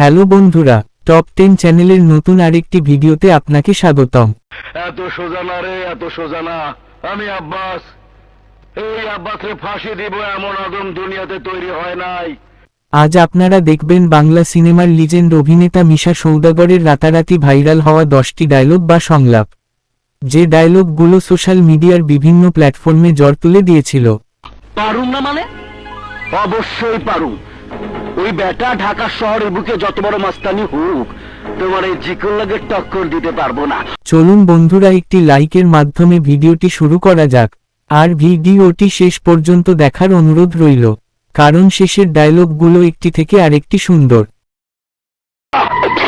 Hello বন্ধুরা, top 10 চ্যানেলের নতুন আরেকটি ভিডিওতে আপনাকে স্বাগতম। এত সোজা না রে, এত সোজা না। আমি আব্বাস, এই আব্বাসরে ফাঁসি দিব এমন আদম দুনিয়াতে তৈরি হয় নাই। আজ আপনারা দেখবেন বাংলা সিনেমার লিজেন্ড অভিনেতা মিশা সওদাগরের রাতারাতি ভাইরাল হওয়া 10টি ডায়লগ বা সংলাপ, যে ডায়লগগুলো সোশ্যাল মিডিয়ার বিভিন্ন প্ল্যাটফর্মে জ্বর তুলে দিয়েছিল। পারুম না মানে? অবশ্যই পারুম। ওই বেটা ঢাকা শহরের বুকে যত বড় মাস্তানি হোক, তোমার এই জিকুর লাগে টক্কর দিতে পারবো না। চলুন বন্ধুরা, একটি লাইকের মাধ্যমে ভিডিওটি শুরু করা যাক। আর ভিডিওটি শেষ পর্যন্ত দেখার অনুরোধ রইল, কারণ শেষের ডায়লগগুলো একটি থেকে আরেকটি সুন্দর।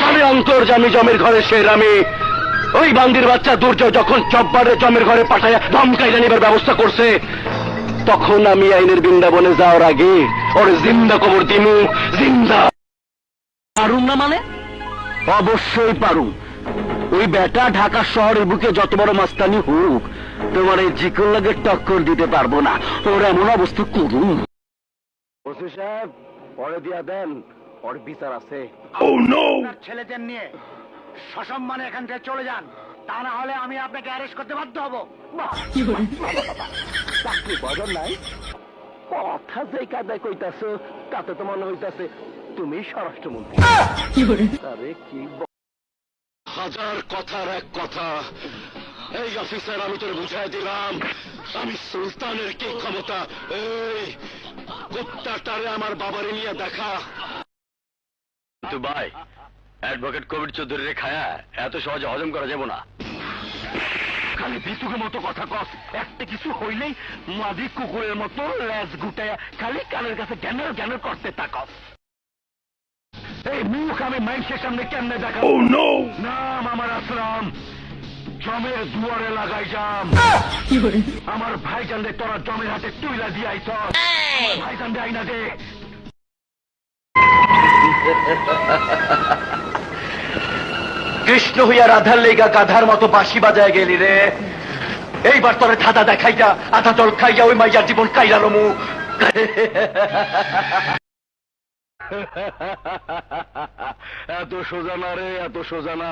আমি অন্তর্জামী জমের ঘরে আমি ওই বান্দির বাচ্চা দুর্জয় যখন চব্বারে জমের ঘরে পাঠায় ধমকাইরা নিবার ব্যবস্থা করছে, তখন আমি আইনের বৃন্দাবনে যাওয়ার আগে ওর জিন্দা কবর দিমু। জিন্দা পারুম না মানে? অবশ্যই পারুম। ওই বেটা ঢাকা শহরের বুকে যত বড় মাস্তানি হোক, তোমার এই জিকুর লাগে টক্কর দিতে পারবো না। ওর এমন অবস্থা করুন। ওসি সাহেব, পরে দিয়া দেন, ওর বিচার আছে। ছেলেদের নিয়ে সসম্মানে এখান থেকে চলে যান, তা না হলে আমি আপনাকে অ্যারেস্ট করতে বাধ্য হব। চাকরি বদল নাই, কথা যে কাদায় কইতাছো তাতে তো মনে হইতাছে তুমি স্বরাষ্ট্রমন্ত্রী। আরে কি হাজার কথার এক কথা। এই অফিসার, আমি তোর বুঝাই দিলাম আমি সুলতানের কি ক্ষমতা। এই কুত্তাটারে আমার বাবারে নিয়ে দেখা। কিন্তু ভাই, অ্যাডভোকেট কবির চৌধুরীর খায়া এত সহজে হজম করা যাব না। খালি ভিতুকের মতো কথা কস, একটা কিছু হইলেই মাঝি কুকুরের মতো লেজ গুটায়া খালি কানের কাছে জ্ঞানের জ্ঞানের করতে তাকস। এই মুখ আমি মানুষের সামনে কেমনে দেখাবো? নাম আমার আসলাম, জমের দুয়ারে লাগাই যাম। আমার ভাইজান দে তোরা জমের হাতে তুইলা দিয়ে আইছ। ভাইজান দে আইনা দে। কৃষ্ণ হইয়া রাধার লেগা গাধার মতো বাঁশি বাজায় গেলি রে। এইবার তোরে ধাঁধা দেখাইয়া আধা জল খাইয়া ওই মাইয়ার জীবন কাইলালমু। এত সোজা না রে, এত সোজা না।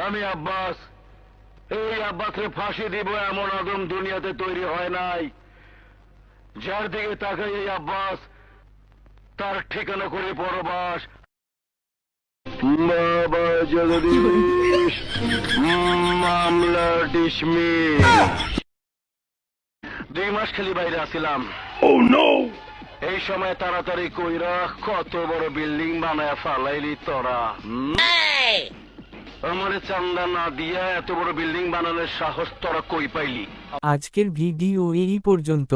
আমি আব্বাস, এই আব্বাসরে ফাঁসি দিব এমন আদম দুনিয়াতে তৈরি হয় নাই। যার দিকে তাকাই এই আব্বাস, তার ঠিকানা করে পরবাস। বাবা জগদীশ, মামলা ডিসমিস। 2 মাস খালি বাইরে আসিলাম। এই সময় তাড়াতাড়ি কইরা কত বড় বিল্ডিং বানায় ফালাইলি তোরা। আমারে চান্দা না দিয়া এত বড় বিল্ডিং বানানোর সাহস তোরা কই পাইলি? আজকের ভিডিও এই পর্যন্ত।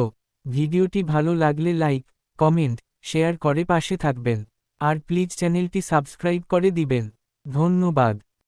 ভিডিওটি ভালো লাগলে লাইক, কমেন্ট, শেয়ার করে পাশে থাকবেন। আর প্লিজ চ্যানেলটি সাবস্ক্রাইব করে দিবেন। ধন্যবাদ।